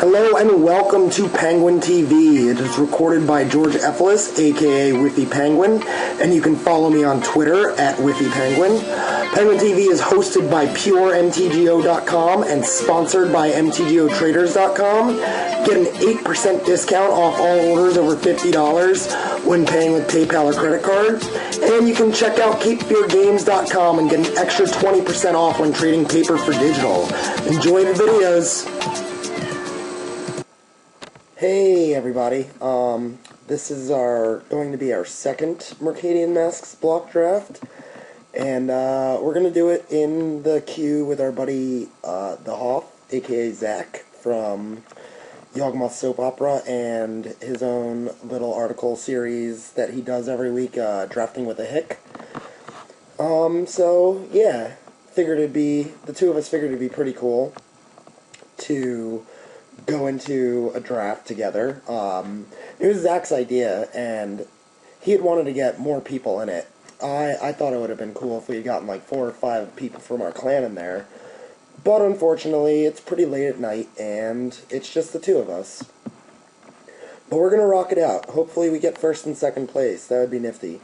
Hello and welcome to Penguin TV. It is recorded by George Efelis, aka Whiffy Penguin, and you can follow me on Twitter at Whiffy Penguin. Penguin TV is hosted by PureMTGO.com and sponsored by MTGOTraders.com. Get an 8% discount off all orders over $50 when paying with PayPal or credit card. And you can check out CapeFearGames.com and get an extra 20% off when trading paper for digital. Enjoy the videos. Hey everybody, this is going to be our second Mercadian Masks block draft, and we're going to do it in the queue with our buddy The Hoff, aka Zach, from Yawgmoth Soap Opera, and his own little article series that he does every week, Drafting with a Hick. So yeah, the two of us figured it'd be pretty cool to go into a draft together. It was Zach's idea, and he had wanted to get more people in it. I thought it would have been cool if we had gotten like 4 or 5 people from our clan in there, but unfortunately it's pretty late at night and it's just the two of us. But we're gonna rock it out. Hopefully we get first and second place. That would be nifty.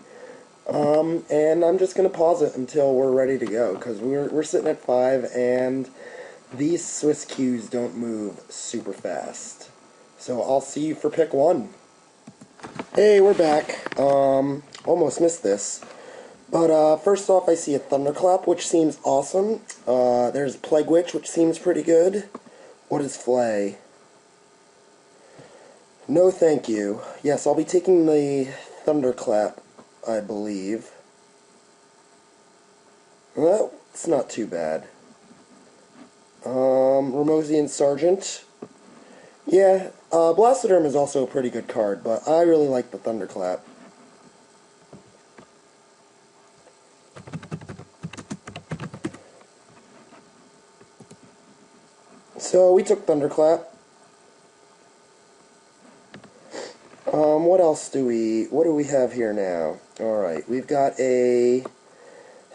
And I'm just gonna pause it until we're ready to go, because we're sitting at 5 and these Swiss queues don't move super fast. So I'll see you for pick 1. Hey, we're back. Almost missed this. But first off, I see a Thunderclap, which seems awesome. There's Plague Witch, which seems pretty good. What is Flay? No thank you. Yes, I'll be taking the Thunderclap, I believe. Well, it's not too bad. Ramosian Sergeant. Yeah, Blastoderm is also a pretty good card, but I really like the Thunderclap. So we took Thunderclap. What else do we have here now? Alright, we've got a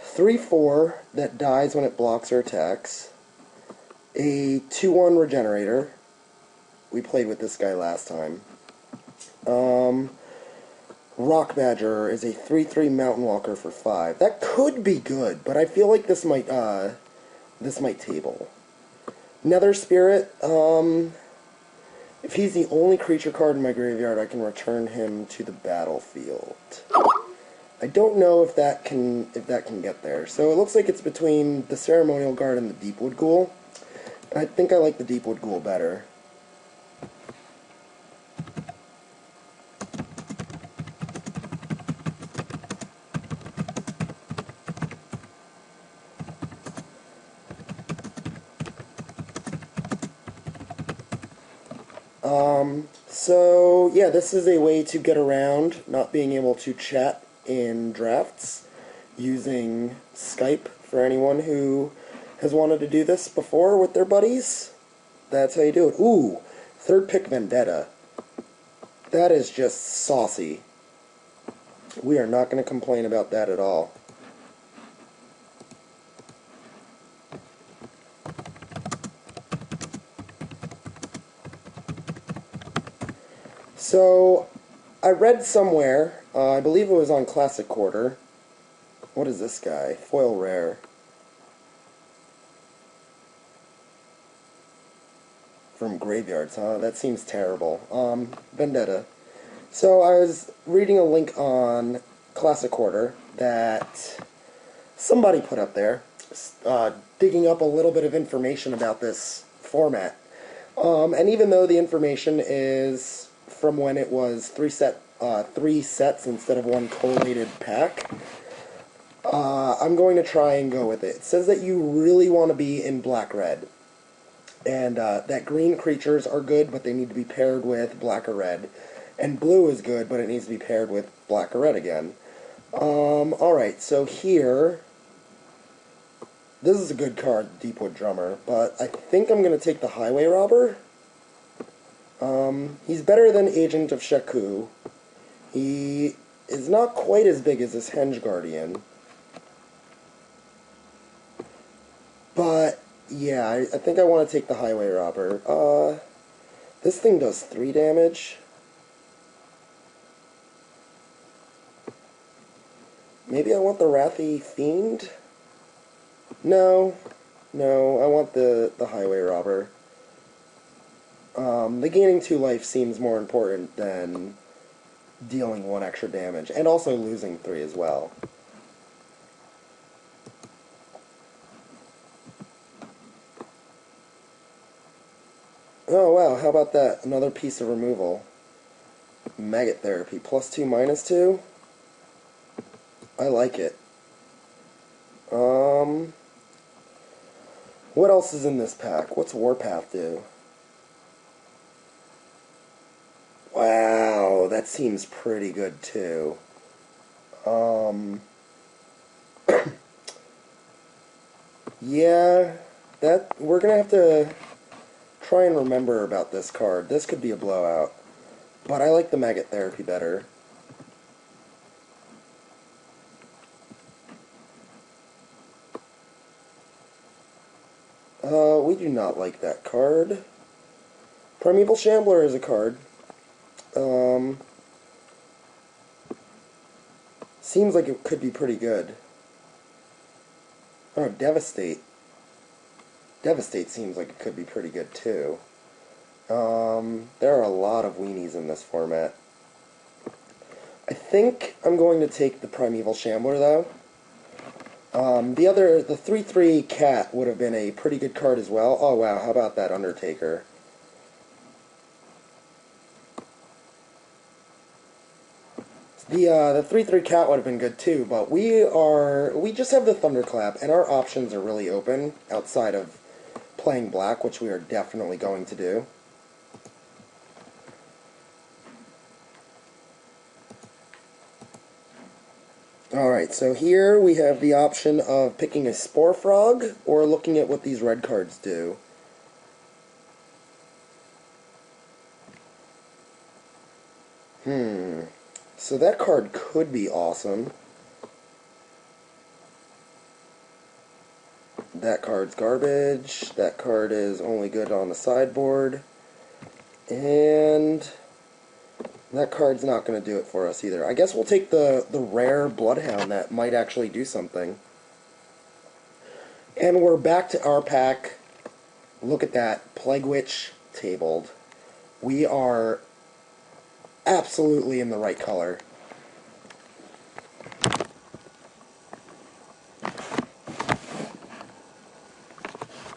3/4 that dies when it blocks or attacks. A 2/1 Regenerator. We played with this guy last time. Rock Badger is a 3/3 Mountain Walker for 5. That could be good, but I feel like this might table. Nether Spirit. If he's the only creature card in my graveyard, I can return him to the battlefield. I don't know if that can get there. So it looks like it's between the Ceremonial Guard and the Deepwood Ghoul. I think I like the Deepwood Ghoul better. So yeah, this is a way to get around not being able to chat in drafts using Skype for anyone who has wanted to do this before with their buddies. That's how you do it. Ooh, third pick Vendetta. That is just saucy. We are not going to complain about that at all. So, I read somewhere, I believe it was on Classic Quarter. What is this guy? Foil Rare. From graveyards, huh? That seems terrible. Vendetta. So I was reading a link on Classic Quarter that somebody put up there, digging up a little bit of information about this format. And even though the information is from when it was 3 sets instead of 1 collated pack, I'm going to try and go with it. It says that you really want to be in black-red. And that green creatures are good, but they need to be paired with black or red. And blue is good, but it needs to be paired with black or red again. Alright, so here, this is a good card, Deepwood Drummer, but I think I'm going to take the Highway Robber. He's better than Agent of Shaku. He is not quite as big as this Henge Guardian. But yeah, I think I want to take the Highway Robber. This thing does 3 damage. Maybe I want the Wrathy Fiend? No. No, I want the Highway Robber. The gaining 2 life seems more important than dealing 1 extra damage, and also losing 3 as well. Oh wow, how about that? Another piece of removal. Maggot Therapy, +2, -2? I like it. What else is in this pack? What's Warpath do? Wow, that seems pretty good too. Yeah, we're gonna have to try and remember about this card. This could be a blowout. But I like the Maggot Therapy better. We do not like that card. Primeval Shambler is a card. Seems like it could be pretty good. Oh, Devastate. Devastate seems like it could be pretty good too. There are a lot of weenies in this format. I think I'm going to take the Primeval Shambler though. The 3/3 Cat would have been a pretty good card as well. Oh wow, how about that Undertaker? The 3/3 Cat would have been good too, but we just have the Thunderclap, and our options are really open outside of playing black, which we are definitely going to do. Alright, so here we have the option of picking a Spore Frog, or looking at what these red cards do. So that card could be awesome. That card's garbage. That card is only good on the sideboard. And that card's not going to do it for us either. I guess we'll take the rare Bloodhound that might actually do something. And we're back to our pack. Look at that. Plague Witch tabled. We are absolutely in the right color.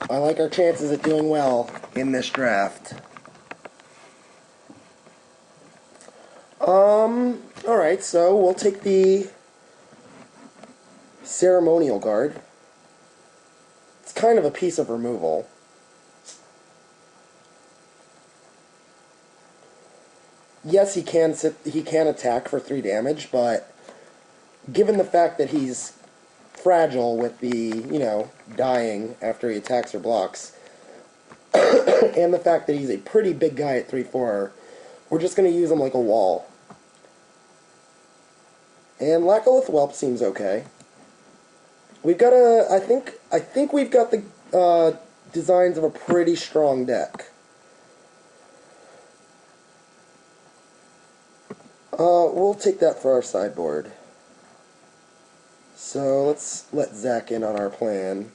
I like our chances at doing well in this draft. Alright, so we'll take the Ceremonial Guard. It's kind of a piece of removal. Yes, he can attack for 3 damage, but given the fact that he's fragile with the, dying after he attacks or blocks, and the fact that he's a pretty big guy at 3/4, we're just going to use him like a wall. And Lacolith Whelp seems okay. We've got I think we've got the designs of a pretty strong deck. We'll take that for our sideboard. So let's let Zach in on our plan.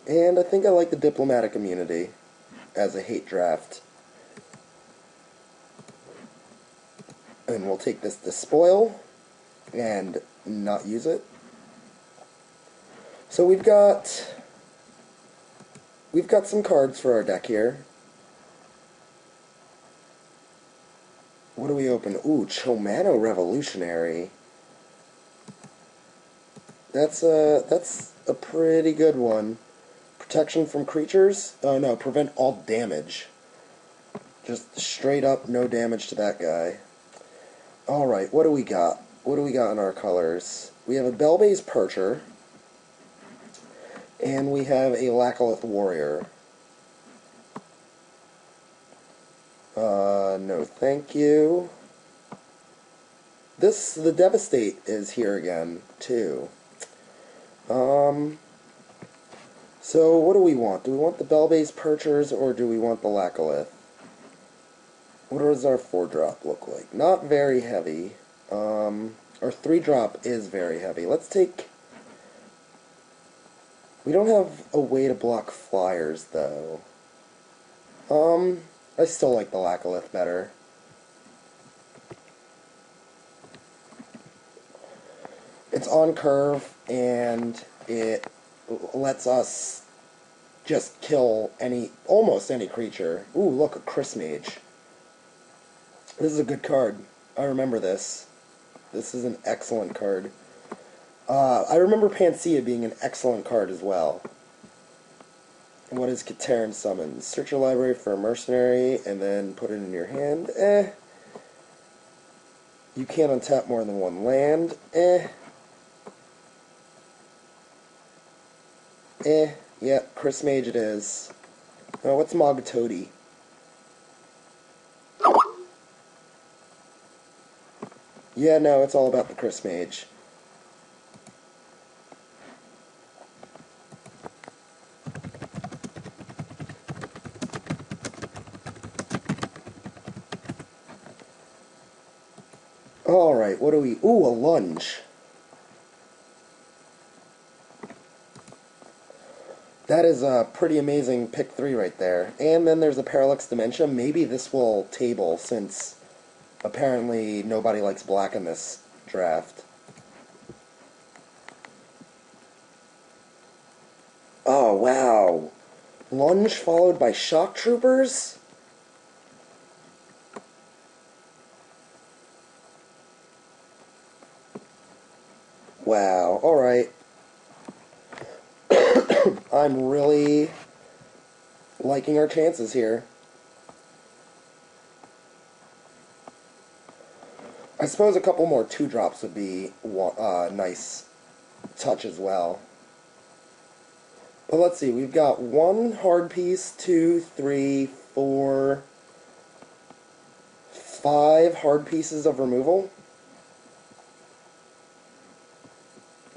And I think I like the Diplomatic Immunity as a hate draft. And we'll take this Despoil and not use it. So we've got some cards for our deck here. What do we open? Ooh, Chomano Revolutionary. That's a pretty good one. Protection from creatures? Oh no, prevent all damage. Just straight up no damage to that guy. Alright, what do we got? What do we got in our colors? We have a Bellbase Percher. And we have a Lacolith Warrior. No thank you. the Devastate is here again, too. So what do we want? Do we want the Bell-based Perchers, or do we want the Lacolith? What does our 4-drop look like? Not very heavy. Our 3-drop is very heavy. Let's take... We don't have a way to block flyers, though. I still like the Lacolith better. It's on curve, and it lets us just kill almost any creature. Ooh, look, a Chris Mage. This is a good card. I remember this. This is an excellent card. I remember Panacea being an excellent card as well. What is Katerin Summons? Search your library for a mercenary, and then put it in your hand. You can't untap more than one land. Yeah, Chris Mage it is. Oh, what's Mogatodi? Yeah, no, it's all about the Chris Mage. Alright, what do we... Ooh, a lunge. That is a pretty amazing pick 3 right there. And then there's a Parallax Dementia. Maybe this will table, since apparently nobody likes black in this draft. Oh, wow. Lunge followed by Shock Troopers? Wow, alright. I'm really liking our chances here. I suppose a couple more 2-drops would be a nice touch as well. But let's see, we've got 1 hard piece, 2, 3, 4, 5 hard pieces of removal.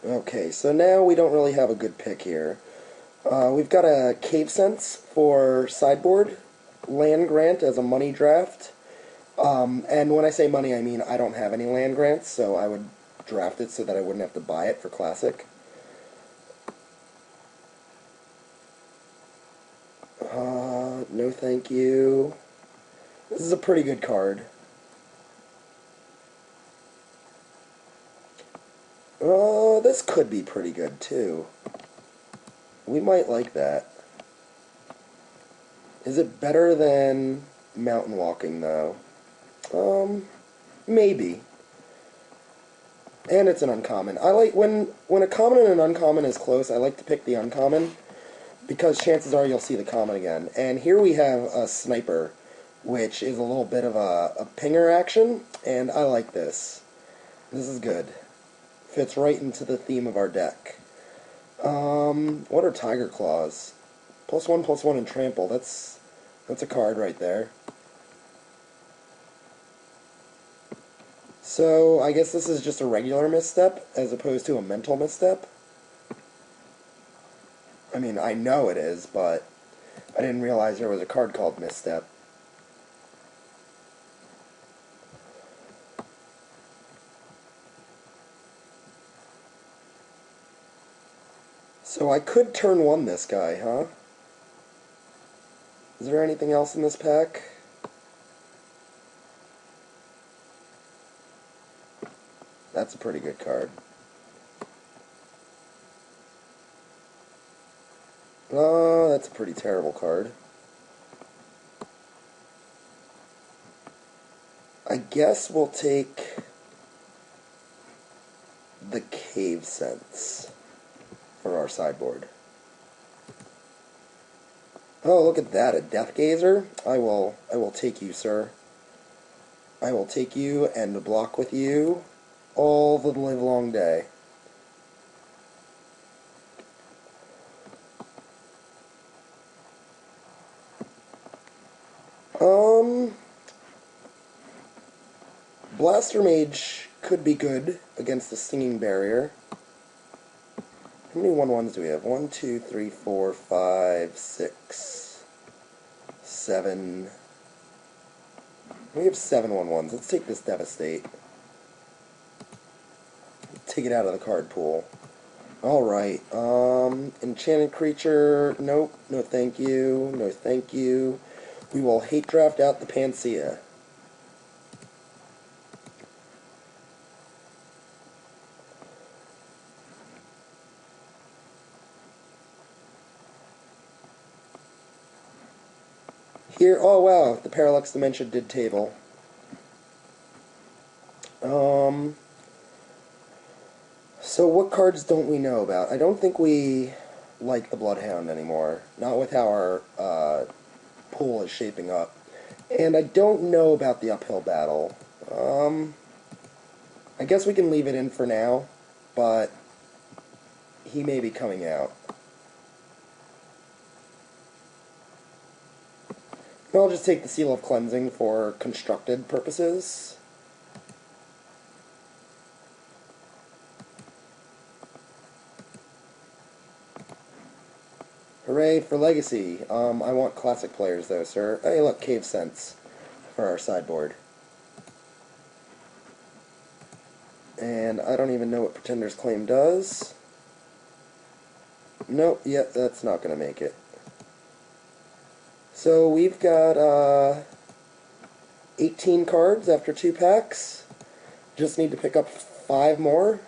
Okay, so now we don't really have a good pick here. We've got a Cave Sense for sideboard, Land Grant as a money draft, and when I say money I mean I don't have any land grants, so I would draft it so that I wouldn't have to buy it for Classic. No thank you. This is a pretty good card. This could be pretty good too. We might like that. Is it better than Mountain Walking, though? Maybe. And it's an uncommon. I like when a common and an uncommon is close, I like to pick the uncommon, because chances are you'll see the common again. And here we have a Sniper, which is a little bit of a pinger action, and I like this. This is good. Fits right into the theme of our deck. What are Tiger Claws? +1/+1 and Trample. That's a card right there. So, I guess this is just a regular misstep, as opposed to a mental misstep. I mean, I know it is, but I didn't realize there was a card called Misstep. So I could turn 1 this guy, huh? Is there anything else in this pack? That's a pretty good card. Oh, that's a pretty terrible card. I guess we'll take the Cave Sense for our sideboard. Oh, look at that, a Death Gazer. I will take you, sir. I will take you and block with you all the livelong day. Blaster Mage could be good against the Stinging Barrier. How many 1/1s do we have? 1, 2, 3, 4, 5, 6, 7. We have 7 1/1s. Let's take this Devastate. Take it out of the card pool. Alright, Enchanted Creature, nope, no thank you, no thank you. We will hate draft out the Panacea. Here, oh wow, the Parallax Dementia did table. So what cards don't we know about? I don't think we like the Bloodhound anymore. Not with how our pool is shaping up. And I don't know about the Uphill Battle. I guess we can leave it in for now, but he may be coming out. I'll just take the Seal of Cleansing for constructed purposes. Hooray for Legacy. I want classic players though, sir. Hey look, Cave Sense for our sideboard. And I don't even know what Pretender's Claim does. Nope, yep, that's not going to make it. So we've got 18 cards after 2 packs. Just need to pick up 5 more.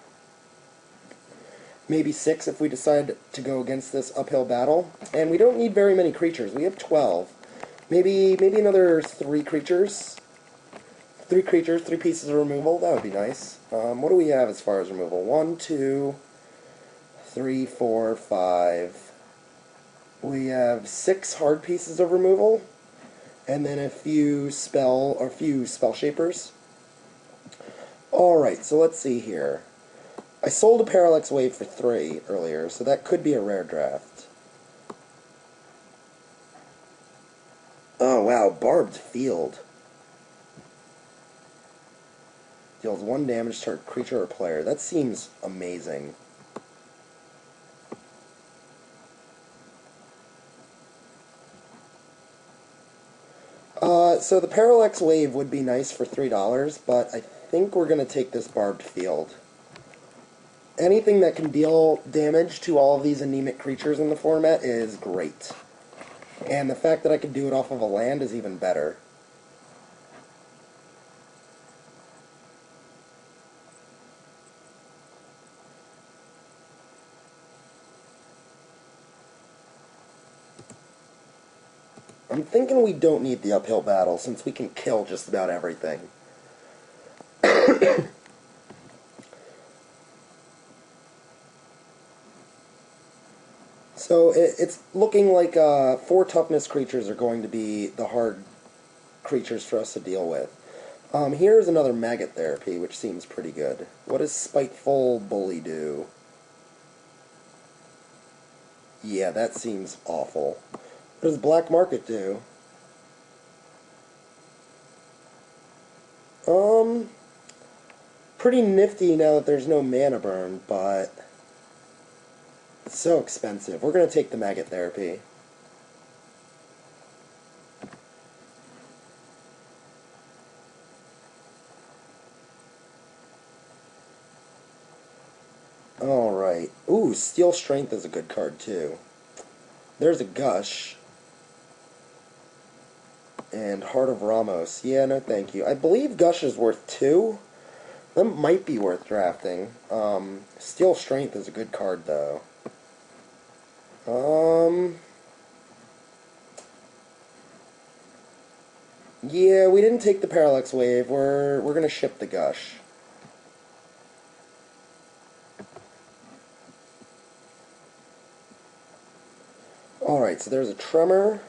Maybe 6 if we decide to go against this Uphill Battle. And we don't need very many creatures. We have 12. Maybe another 3 creatures. 3 creatures, 3 pieces of removal. That would be nice. What do we have as far as removal? 1, 2, 3, 4, 5. We have 6 hard pieces of removal, and then a few spell shapers. Alright, so let's see here. I sold a Parallax Wave for 3 earlier, so that could be a rare draft. Oh wow, Barbed Field. Deals 1 damage to a creature or player. That seems amazing. So the Parallax Wave would be nice for $3, but I think we're going to take this Barbed Field. Anything that can deal damage to all of these anemic creatures in the format is great. And the fact that I can do it off of a land is even better. I'm thinking we don't need the Uphill Battle, since we can kill just about everything. So it's looking like 4 toughness creatures are going to be the hard creatures for us to deal with. Here's another Maggot Therapy, which seems pretty good. What does Spiteful Bully do? Yeah, that seems awful. What does Black Market do? Pretty nifty now that there's no mana burn, but it's so expensive. We're going to take the Maggot Therapy. Alright. Ooh, Steel Strength is a good card, too. There's a Gush. And Heart of Ramos. Yeah, no thank you. I believe Gush is worth 2. That might be worth drafting. Steel Strength is a good card, though. Yeah, we didn't take the Parallax Wave. We're gonna ship the Gush. Alright, so there's a Tremor.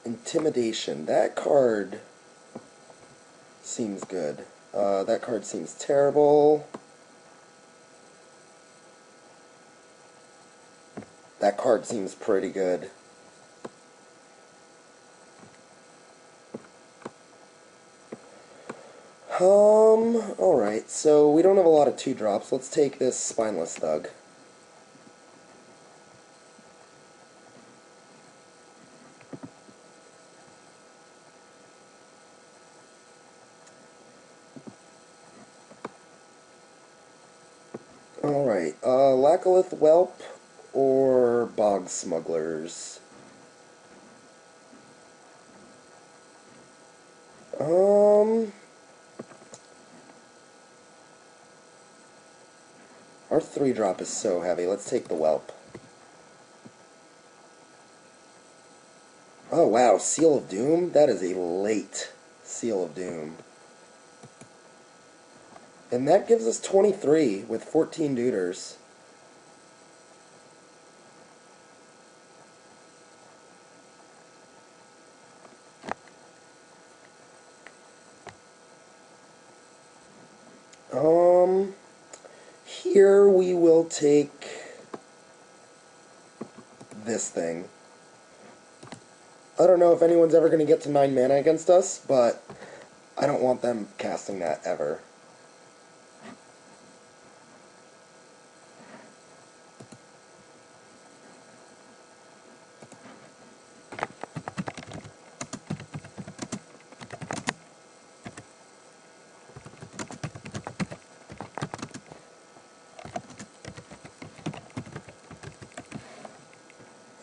Intimidation. That card seems good. That card seems terrible. That card seems pretty good. Alright, so we don't have a lot of 2-drops. Let's take this Spineless Thug. Alright, Lacolith Whelp or Bog Smugglers? Our 3-drop is so heavy. Let's take the Whelp. Oh wow, Seal of Doom? That is a late Seal of Doom. And that gives us 23 with 14 Duders. Here we will take this thing. I don't know if anyone's ever going to get to 9 mana against us, but I don't want them casting that ever.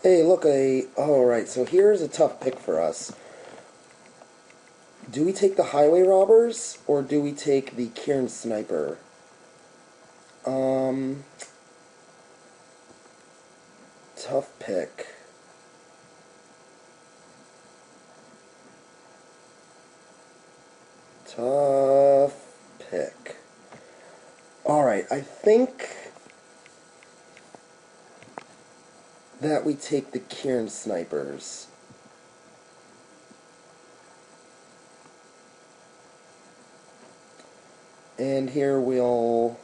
Hey, look, alright, so here's a tough pick for us. Do we take the Highway Robbers, or do we take the Cairn Sniper? Tough pick. Tough pick. Alright, I think that we take the Cairn Snipers. And here we'll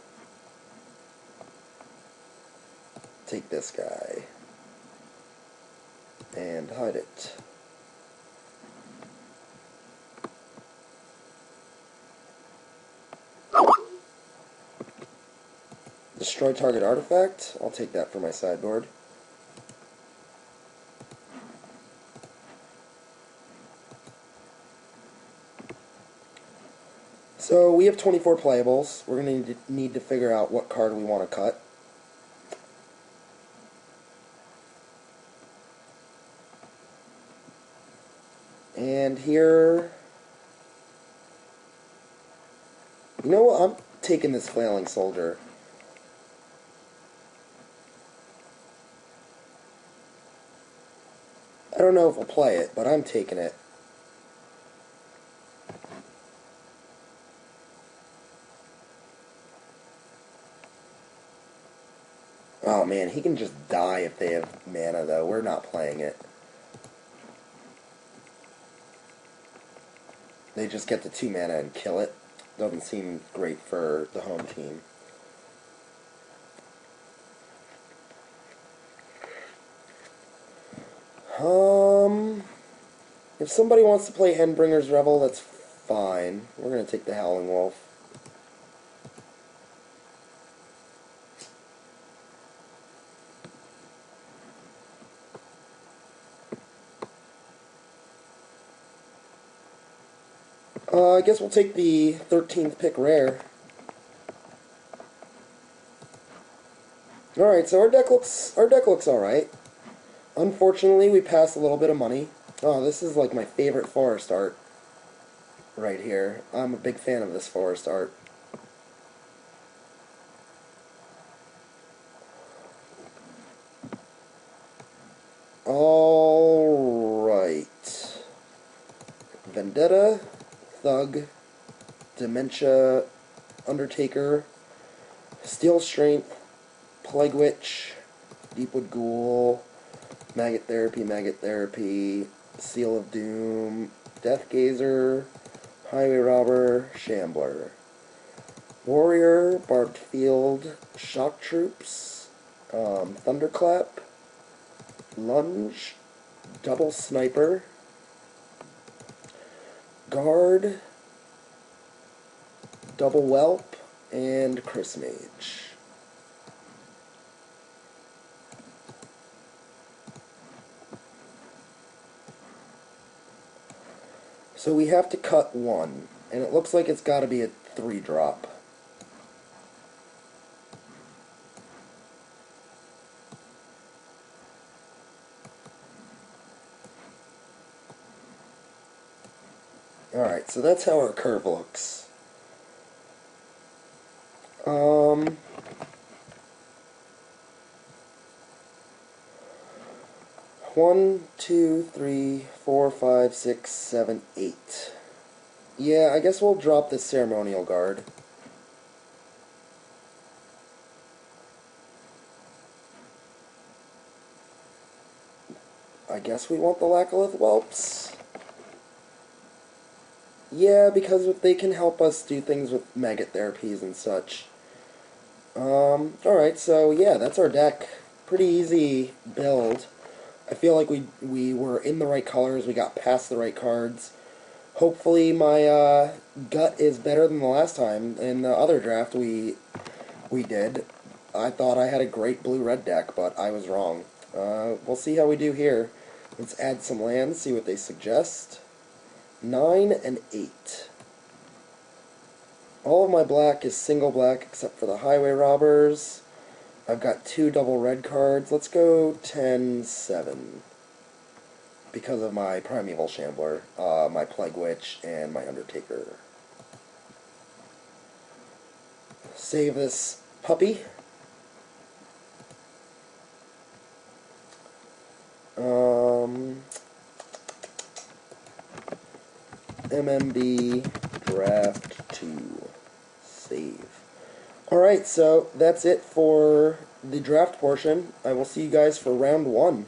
take this guy and hide it. Destroy target artifact. I'll take that for my sideboard. So we have 24 playables. We're going to need to figure out what card we want to cut. And here... You know what? I'm taking this Flailing Soldier. I don't know if I'll play it, but I'm taking it. Oh man, he can just die if they have mana though. We're not playing it. They just get the 2 mana and kill it. Doesn't seem great for the home team. If somebody wants to play Endbringer's Revel, that's fine. We're going to take the Howling Wolf. I guess we'll take the 13th pick rare. Alright, so our deck looks alright. Unfortunately, we passed a little bit of money. Oh, this is like my favorite forest art right here. I'm a big fan of this forest art. Alright. Vendetta, Thug, Dementia, Undertaker, Steel Strength, Plague Witch, Deepwood Ghoul, Maggot Therapy, Seal of Doom, Death Gazer, Highway Robber, Shambler, Warrior, Barbed Field, Shock Troops, Thunderclap, Lunge, Double Sniper, Guard, Double Whelp, and Chris Mage. So we have to cut one, and it looks like it's got to be a 3-drop. Alright, so that's how our curve looks. 1, 2, 3, 4, 5, 6, 7, 8. Yeah, I guess we'll drop this Ceremonial Guard. I guess we want the Lacolith Whelps. Yeah, because they can help us do things with maggot therapies and such. Alright, so yeah, that's our deck. Pretty easy build. I feel like we were in the right colors, we got past the right cards. Hopefully my gut is better than the last time. In the other draft we did. I thought I had a great blue-red deck, but I was wrong. We'll see how we do here. Let's add some lands, see what they suggest. 9 and 8. All of my black is single black except for the Highway Robbers. I've got 2 double red cards. Let's go 10-7. Because of my Primeval Shambler, my Plague Witch, and my Undertaker. Save this puppy. MMB Draft 2. Save. Alright, so that's it for the draft portion. I will see you guys for round 1.